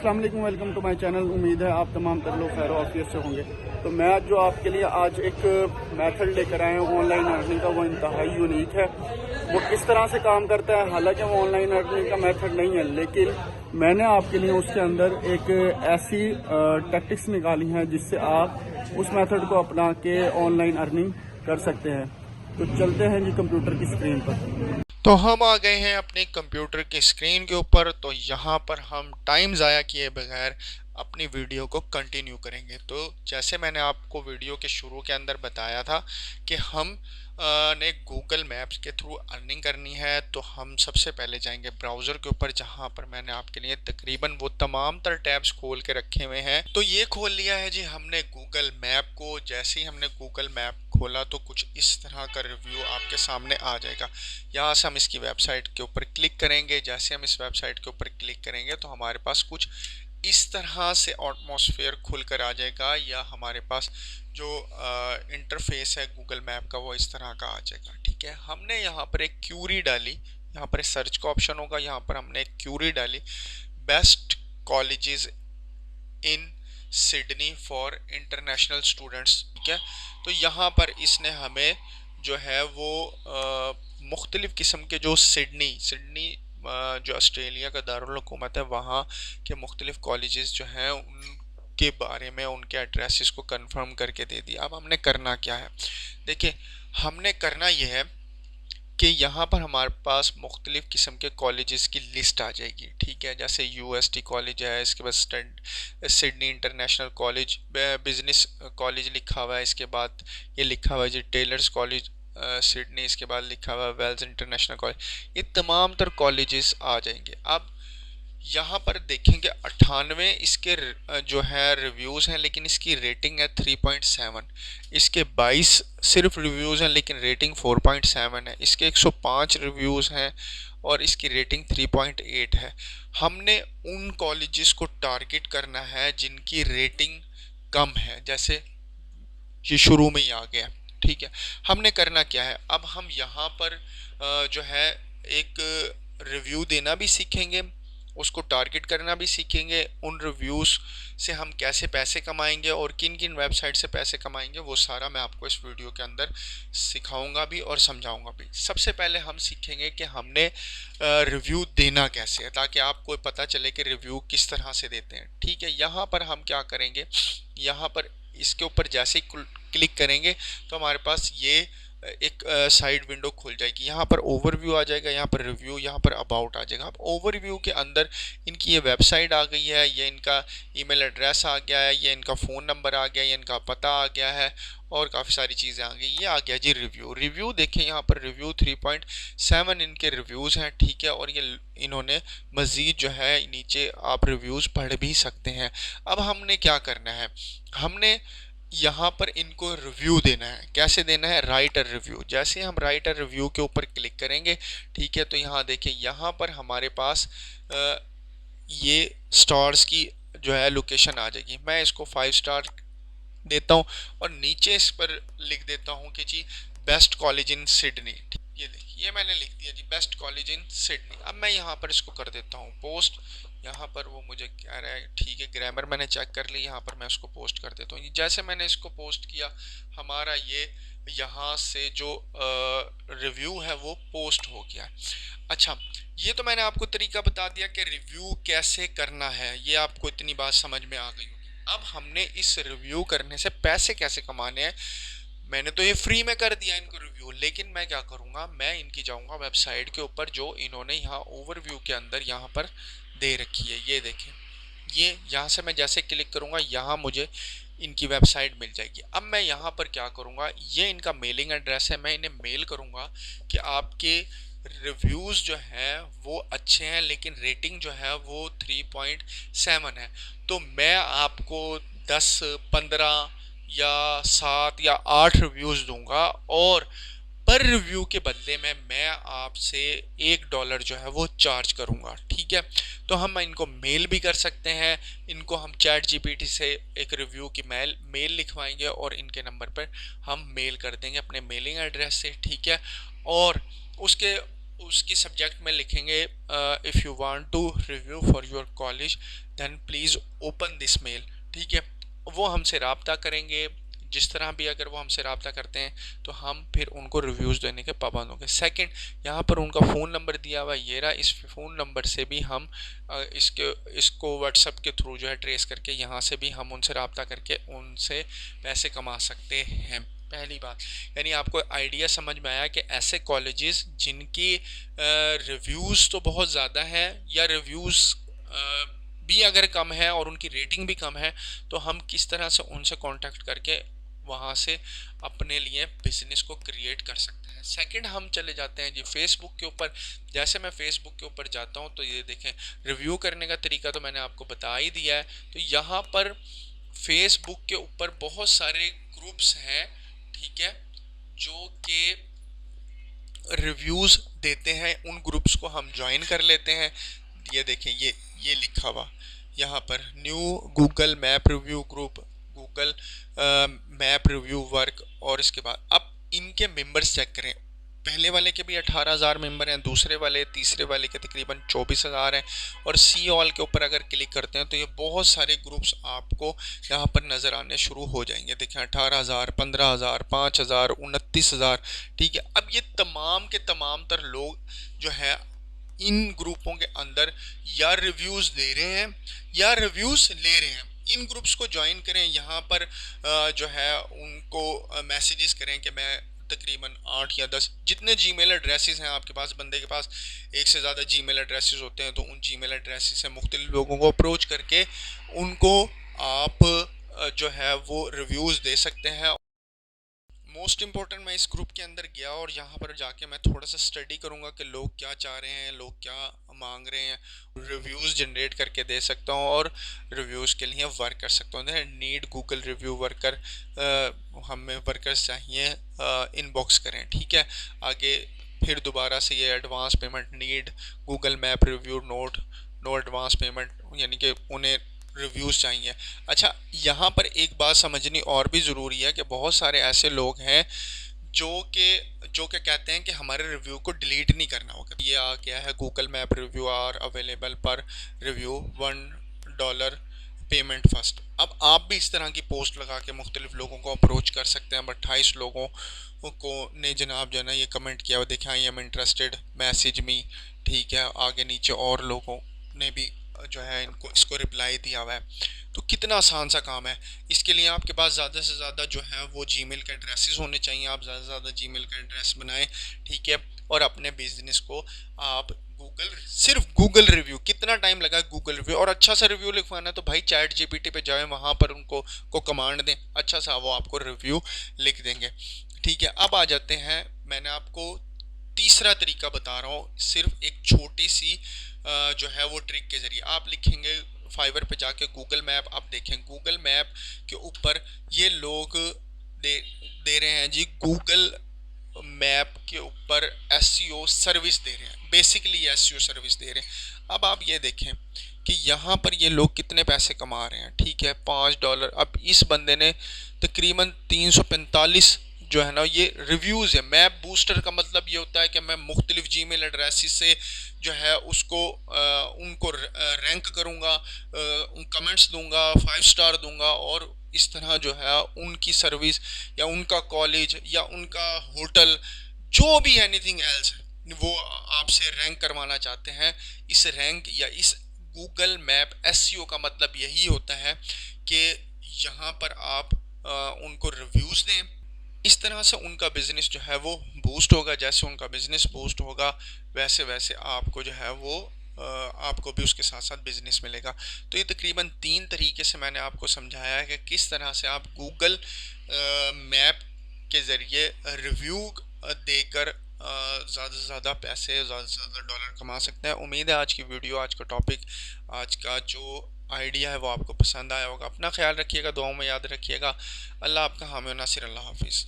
अस्सलाम वालेकुम, welcome to my channel. उम्मीद है आप तमाम तर लोग खैर ऑफियत से होंगे। तो मैं जो आपके लिए आज एक मेथड लेकर आया हूँ ऑनलाइन अर्निंग का, वो इंतहाई यूनिक है। वो किस तरह से काम करता है, हालांकि वो ऑनलाइन अर्निंग का मेथड नहीं है, लेकिन मैंने आपके लिए उसके अंदर एक ऐसी टैक्टिक्स निकाली हैं जिससे आप उस मेथड को अपना के ऑनलाइन अर्निंग कर सकते हैं। तो चलते हैं जी कंप्यूटर की स्क्रीन पर। तो हम आ गए हैं अपने कंप्यूटर की स्क्रीन के ऊपर। तो यहाँ पर हम टाइम ज़ाया किए बगैर अपनी वीडियो को कंटिन्यू करेंगे। तो जैसे मैंने आपको वीडियो के शुरू के अंदर बताया था कि हम ने गूगल मैप्स के थ्रू अर्निंग करनी है, तो हम सबसे पहले जाएंगे ब्राउज़र के ऊपर, जहाँ पर मैंने आपके लिए तकरीबन वो तमाम तर टैब्स खोल के रखे हुए हैं। तो ये खोल लिया है जी हमने गूगल मैप को। जैसे ही हमने गूगल मैप खोला तो कुछ इस तरह का रिव्यू आपके सामने आ जाएगा। यहाँ से हम इसकी वेबसाइट के ऊपर क्लिक करेंगे। जैसे हम इस वेबसाइट के ऊपर क्लिक करेंगे तो हमारे पास कुछ इस तरह से एटमॉस्फेयर खुल कर आ जाएगा, या हमारे पास जो इंटरफेस है गूगल मैप का वो इस तरह का आ जाएगा। ठीक है, हमने यहाँ पर एक क्यूरी डाली। यहाँ पर सर्च का ऑप्शन होगा, यहाँ पर हमने एक क्यूरी डाली, best colleges in Sydney for international students. ठीक है, तो यहाँ पर इसने हमें जो है वो मुख्तलिफ़ किस्म के जो सिडनी सिडनी जो ऑस्ट्रेलिया का दारुल हुकूमत है, वहाँ के मुख्तलिफ़ कॉलेजेस जो हैं उनके बारे में उनके एड्रेसेस को कंफर्म करके दे दिया। अब हमने करना क्या है, देखिए हमने करना यह है कि यहाँ पर हमारे पास मुख्तलिफ़ किस्म के कॉलेजेस की लिस्ट आ जाएगी। ठीक है, जैसे यूएसटी कॉलेज है, इसके बाद Sydney international college, business college लिखा हुआ है, इसके बाद ये लिखा हुआ है जी टेलर्स कॉलेज सिडनी, इसके बाद लिखा हुआ है वेल्स इंटरनेशनल कॉलेज। ये तमाम तर कॉलेजेस आ जाएंगे। अब यहाँ पर देखेंगे 98 इसके जो है रिव्यूज़ हैं, लेकिन इसकी रेटिंग है 3.7। इसके 22 सिर्फ रिव्यूज़ हैं लेकिन रेटिंग 4.7 है। इसके 105 रिव्यूज़ हैं और इसकी रेटिंग 3.8 है। हमने उन कॉलेजेस को टारगेट करना है जिनकी रेटिंग कम है, जैसे ये शुरू में ही आ गया। ठीक है, हमने करना क्या है, अब हम यहाँ पर जो है एक रिव्यू देना भी सीखेंगे, उसको टारगेट करना भी सीखेंगे। उन रिव्यूज़ से हम कैसे पैसे कमाएंगे और किन किन वेबसाइट से पैसे कमाएंगे, वो सारा मैं आपको इस वीडियो के अंदर सिखाऊंगा भी और समझाऊंगा भी। सबसे पहले हम सीखेंगे कि हमने रिव्यू देना कैसे है, ताकि आपको पता चले कि रिव्यू किस तरह से देते हैं। ठीक है, यहाँ पर हम क्या करेंगे, यहाँ पर इसके ऊपर जैसे ही क्लिक करेंगे तो हमारे पास ये एक साइड विंडो खुल जाएगी। यहाँ पर ओवरव्यू आ जाएगा, यहाँ पर रिव्यू, यहाँ पर अबाउट आ जाएगा। अब ओवरव्यू के अंदर इनकी ये वेबसाइट आ गई है, ये इनका ईमेल एड्रेस आ गया है, ये इनका फ़ोन नंबर आ गया है, ये इनका पता आ गया है और काफ़ी सारी चीज़ें आ गई। ये आ गया जी रिव्यू। रिव्यू देखें, यहाँ पर रिव्यू 3.7 इनके रिव्यूज़ हैं। ठीक है, और ये इन्होंने मज़ीद जो है नीचे आप रिव्यूज़ पढ़ भी सकते हैं। अब हमने क्या करना है, हमने यहाँ पर इनको रिव्यू देना है। कैसे देना है, राइट अ रिव्यू। जैसे हम राइट अ रिव्यू के ऊपर क्लिक करेंगे, ठीक है, तो यहाँ देखें, यहाँ पर हमारे पास ये स्टार्स की जो है लोकेशन आ जाएगी। मैं इसको 5 स्टार देता हूँ और नीचे इस पर लिख देता हूँ कि जी बेस्ट कॉलेज इन सिडनी। ये देखिए, ये मैंने लिख दिया जी बेस्ट कॉलेज इन सिडनी। अब मैं यहाँ पर इसको कर देता हूँ पोस्ट। यहाँ पर वो मुझे कह रहा है, ठीक है, ग्रामर मैंने चेक कर ली, यहाँ पर मैं इसको पोस्ट कर देता हूँ। जैसे मैंने इसको पोस्ट किया, हमारा ये यहाँ से जो रिव्यू है वो पोस्ट हो गया। अच्छा, ये तो मैंने आपको तरीका बता दिया कि रिव्यू कैसे करना है, ये आपको इतनी बात समझ में आ गई होगी। अब हमने इस रिव्यू करने से पैसे कैसे कमाने हैं। मैंने तो ये फ्री में कर दिया इनको रिव्यू, लेकिन मैं क्या करूँगा, मैं इनकी जाऊँगा वेबसाइट के ऊपर जो इन्होंने यहाँ ओवरव्यू के अंदर यहाँ पर दे रखी है। ये देखें, ये यहाँ से मैं जैसे क्लिक करूँगा यहाँ मुझे इनकी वेबसाइट मिल जाएगी। अब मैं यहाँ पर क्या करूँगा, ये इनका मेलिंग एड्रेस है, मैं इन्हें मेल करूँगा कि आपके रिव्यूज़ जो हैं वो अच्छे हैं लेकिन रेटिंग जो है वो 3.7 है। तो मैं आपको 10, 15 या 7 या 8 रिव्यूज़ दूंगा और पर रिव्यू के बदले में मैं आपसे $1 जो है वो चार्ज करूंगा। ठीक है, तो हम इनको मेल भी कर सकते हैं। इनको हम चैट जीपीटी से एक रिव्यू की मेल लिखवाएंगे और इनके नंबर पर हम मेल कर देंगे अपने मेलिंग एड्रेस से। ठीक है, और उसके उसकी सब्जेक्ट में लिखेंगे if you want to review for your college then please open this mail. ठीक है, वो हमसे रब्ता करेंगे। जिस तरह भी अगर वो हमसे रब्ता करते हैं तो हम फिर उनको रिव्यूज़ देने के पाबंद होंगे। सेकंड, यहाँ पर उनका फ़ोन नंबर दिया हुआ ये रहा, इस फ़ोन नंबर से भी हम इसको व्हाट्सएप के थ्रू जो है ट्रेस करके यहाँ से भी हम उनसे रब्ता करके उनसे पैसे कमा सकते हैं। पहली बात, यानी आपको आइडिया समझ में आया कि ऐसे कॉलेजेस जिनकी रिव्यूज़ तो बहुत ज़्यादा है या रिव्यूज़ भी अगर कम है और उनकी रेटिंग भी कम है, तो हम किस तरह से उनसे कांटेक्ट करके वहाँ से अपने लिए बिजनेस को क्रिएट कर सकते हैं। सेकंड, हम चले जाते हैं जी फेसबुक के ऊपर। जैसे मैं फेसबुक के ऊपर जाता हूँ तो ये देखें, रिव्यू करने का तरीका तो मैंने आपको बता ही दिया है। तो यहाँ पर फेसबुक के ऊपर बहुत सारे ग्रुप्स हैं, ठीक है, जो कि रिव्यूज़ देते हैं। उन ग्रुप्स को हम ज्वाइन कर लेते हैं। ये देखें, ये लिखा हुआ यहाँ पर new Google map review group, Google map review work. और इसके बाद अब इनके मेंबर्स चेक करें। पहले वाले के भी 18,000 मेंबर हैं, दूसरे वाले तीसरे वाले के तकरीबन 24,000 हैं। और सी ऑल के ऊपर अगर क्लिक करते हैं तो ये बहुत सारे ग्रुप्स आपको यहाँ पर नज़र आने शुरू हो जाएंगे। देखें 18,000, 15,000, 5,000, 29,000। ठीक है, अब ये तमाम के तमाम तर लोग जो है इन ग्रुपों के अंदर या रिव्यूज़ दे रहे हैं या रिव्यूज़ ले रहे हैं। इन ग्रुप्स को ज्वाइन करें। यहाँ पर जो है उनको मैसेजेस करें कि मैं तकरीबन 8 या 10 जितने जीमेल एड्रेसेस हैं आपके पास, बंदे के पास एक से ज़्यादा जीमेल एड्रेसेस होते हैं, तो उन जीमेल एड्रेसेस से मुख्तलिफ लोगों को अप्रोच करके उनको आप जो है वो रिव्यूज़ दे सकते हैं। मोस्ट इम्पॉर्टेंट, मैं इस ग्रुप के अंदर गया और यहाँ पर जाके मैं थोड़ा सा स्टडी करूँगा कि लोग क्या चाह रहे हैं, लोग क्या मांग रहे हैं, रिव्यूज़ जनरेट करके दे सकता हूँ और रिव्यूज़ के लिए वर्क कर सकता हूँ। नीड गूगल रिव्यू वर्कर, हमें वर्कर्स चाहिए, इनबॉक्स करें। ठीक है, आगे फिर दोबारा से ये advance payment need Google map review no advance payment, यानी कि उन्हें रिव्यूज़ चाहिए। अच्छा, यहाँ पर एक बात समझनी और भी ज़रूरी है कि बहुत सारे ऐसे लोग हैं जो कि कहते हैं कि हमारे रिव्यू को डिलीट नहीं करना होगा। ये आ गया है Google map review are available per review $1 payment first. अब आप भी इस तरह की पोस्ट लगा के मुख्तलिफ लोगों को अप्रोच कर सकते हैं। 28 लोगों को ने जनाब जो है ना ये कमेंट किया हुआ, देखा I am interested message me. ठीक है, आगे नीचे और लोगों ने भी जो है इसको रिप्लाई दिया हुआ है। तो कितना आसान सा काम है। इसके लिए आपके पास ज़्यादा से ज़्यादा जो है वो जीमेल के एड्रेसेस होने चाहिए। आप ज़्यादा से ज़्यादा जीमेल का एड्रेस बनाएं, ठीक है, और अपने बिजनेस को आप सिर्फ गूगल रिव्यू, कितना टाइम लगा गूगल रिव्यू, और अच्छा सा रिव्यू लिखवाना है तो भाई चैट जीपीटी पे जाएं, वहाँ पर उनको कमांड दें, अच्छा सा वो आपको रिव्यू लिख देंगे। ठीक है, अब आ जाते हैं, मैंने आपको तीसरा तरीका बता रहा हूँ, सिर्फ एक छोटी सी जो है वो ट्रिक के ज़रिए। आप लिखेंगे फाइवर पे जाके गूगल मैप, आप देखें गूगल मैप के ऊपर ये लोग दे रहे हैं जी, गूगल मैप के ऊपर एसईओ सर्विस दे रहे हैं, बेसिकली एसईओ सर्विस दे रहे हैं। अब आप ये देखें कि यहाँ पर ये लोग कितने पैसे कमा रहे हैं। ठीक है, $5। अब इस बंदे ने तकरीबन 345 जो है ना ये रिव्यूज़ है। मैप बूस्टर का मतलब ये होता है कि मैं मुख्तलिफ जीमेल एड्रेसेस से जो है उसको उनको रैंक करूँगा, कमेंट्स दूंगा, 5 स्टार दूंगा, और इस तरह जो है उनकी सर्विस या उनका कॉलेज या उनका होटल जो भी एनीथिंग एल्स है वो आपसे रैंक करवाना चाहते हैं। इस रैंक या इस गूगल मैप एसईओ का मतलब यही होता है कि यहाँ पर आप उनको रिव्यूज़ दें। इस तरह से उनका बिज़नेस जो है वो बूस्ट होगा। जैसे उनका बिज़नेस बूस्ट होगा वैसे वैसे आपको जो है वो आपको भी उसके साथ साथ बिज़नेस मिलेगा। तो ये तकरीबन 3 तरीके से मैंने आपको समझाया है कि किस तरह से आप गूगल मैप के ज़रिए रिव्यू देकर ज़्यादा से ज़्यादा पैसे, ज़्यादा से ज़्यादा डॉलर कमा सकते हैं। उम्मीद है आज की वीडियो, आज का टॉपिक, आज का जो आइडिया है वो आपको पसंद आया होगा। अपना ख्याल रखिएगा, दुआओं में याद रखिएगा। अल्लाह आपका हामी व नासिर। अल्लाह हाफिज़।